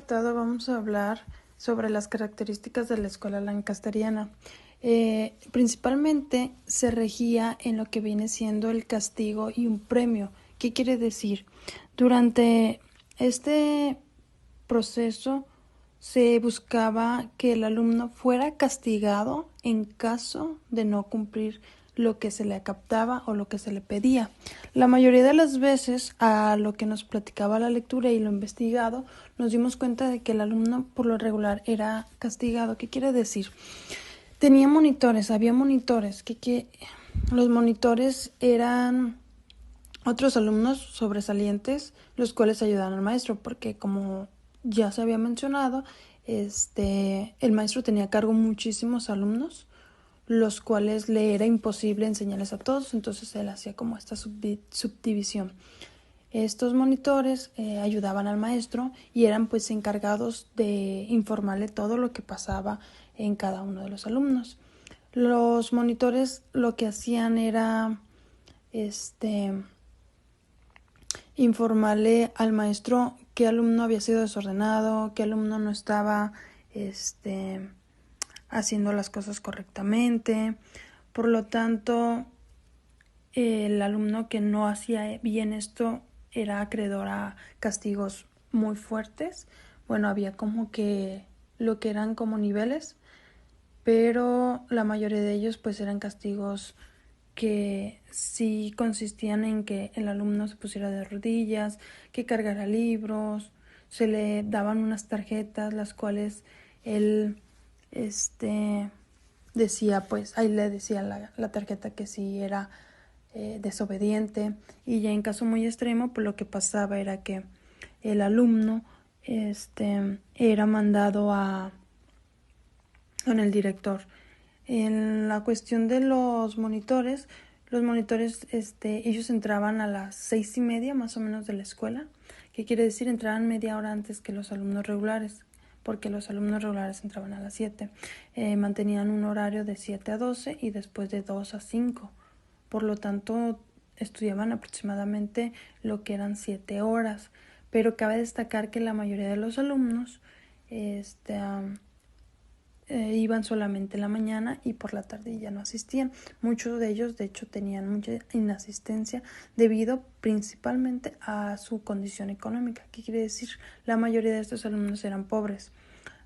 apartado vamos a hablar sobre las características de la escuela lancasteriana. Principalmente se regía en lo que viene siendo el castigo y un premio. ¿Qué quiere decir? Durante este proceso se buscaba que el alumno fuera castigado en caso de no cumplir lo que se le captaba o lo que se le pedía. La mayoría de las veces, a lo que nos platicaba la lectura y lo investigado, nos dimos cuenta de que el alumno por lo regular era castigado. ¿Qué quiere decir? Tenía monitores, había monitores, los monitores eran otros alumnos sobresalientes, los cuales ayudaban al maestro, porque como ya se había mencionado, el maestro tenía a cargo muchísimos alumnos, los cuales le era imposible enseñarles a todos, entonces él hacía como esta subdivisión. Estos monitores ayudaban al maestro y eran pues encargados de informarle todo lo que pasaba en cada uno de los alumnos. Los monitores lo que hacían era informarle al maestro qué alumno había sido desordenado, qué alumno no estaba haciendo las cosas correctamente. Por lo tanto, el alumno que no hacía bien esto era acreedor a castigos muy fuertes. Bueno, había como que lo que eran como niveles, pero la mayoría de ellos pues eran castigos que sí consistían en que el alumno se pusiera de rodillas, que cargara libros, se le daban unas tarjetas las cuales él decía, pues ahí le decía la tarjeta que sí era desobediente, y ya en caso muy extremo pues lo que pasaba era que el alumno era mandado con el director. En la cuestión de los monitores, ellos entraban a las 6:30 más o menos de la escuela. ¿Qué quiere decir? Entraban media hora antes que los alumnos regulares, porque los alumnos regulares entraban a las 7. Mantenían un horario de 7 a 12 y después de 2 a 5. Por lo tanto, estudiaban aproximadamente lo que eran 7 horas. Pero cabe destacar que la mayoría de los alumnos iban solamente en la mañana y por la tarde ya no asistían. Muchos de ellos, de hecho, tenían mucha inasistencia debido principalmente a su condición económica. ¿Qué quiere decir? La mayoría de estos alumnos eran pobres.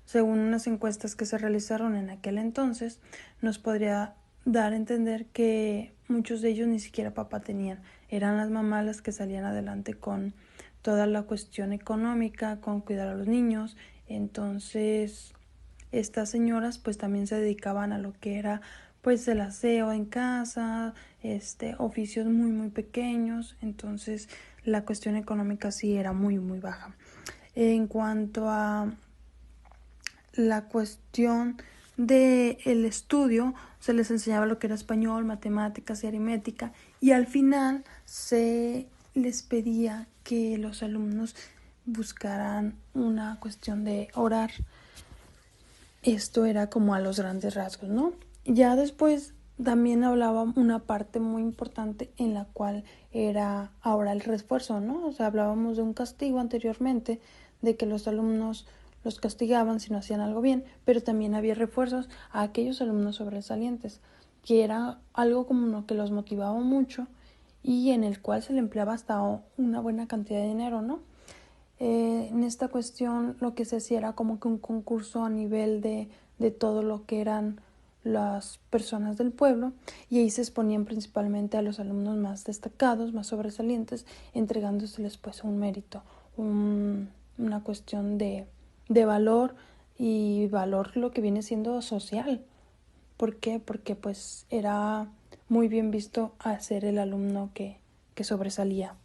Según unas encuestas que se realizaron en aquel entonces, nos podría dar a entender que muchos de ellos ni siquiera papá tenían. Eran las mamás las que salían adelante con toda la cuestión económica, con cuidar a los niños. Entonces, estas señoras pues también se dedicaban a lo que era pues el aseo en casa, oficios muy muy pequeños. Entonces la cuestión económica sí era muy muy baja. En cuanto a la cuestión del estudio, se les enseñaba lo que era español, matemáticas y aritmética, y al final se les pedía que los alumnos buscaran una cuestión de orar. Esto era como a los grandes rasgos, ¿no? Ya después también hablaba una parte muy importante en la cual era ahora el refuerzo, ¿no? O sea, hablábamos de un castigo anteriormente, de que los alumnos los castigaban si no hacían algo bien, pero también había refuerzos a aquellos alumnos sobresalientes, que era algo como lo que los motivaba mucho y en el cual se le empleaba hasta una buena cantidad de dinero, ¿no? En esta cuestión lo que se hacía era como que un concurso a nivel de todo lo que eran las personas del pueblo, y ahí se exponían principalmente a los alumnos más destacados, más sobresalientes, entregándoseles pues un mérito, una cuestión de valor, y valor lo que viene siendo social. ¿Por qué? Porque pues era muy bien visto a ser el alumno que sobresalía.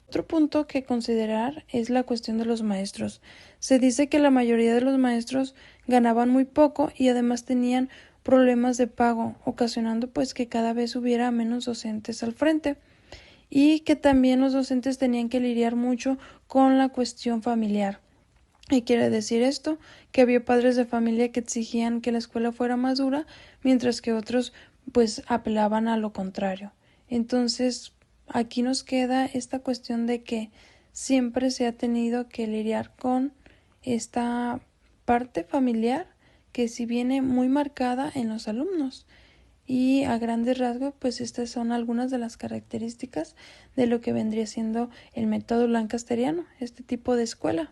Otro punto que considerar es la cuestión de los maestros. Se dice que la mayoría de los maestros ganaban muy poco y además tenían problemas de pago, ocasionando pues que cada vez hubiera menos docentes al frente, y que también los docentes tenían que lidiar mucho con la cuestión familiar. ¿Y quiere decir esto? Que había padres de familia que exigían que la escuela fuera más dura, mientras que otros pues apelaban a lo contrario. Entonces, aquí nos queda esta cuestión de que siempre se ha tenido que lidiar con esta parte familiar que sí viene muy marcada en los alumnos. Y a grandes rasgos, pues estas son algunas de las características de lo que vendría siendo el método lancasteriano, este tipo de escuela.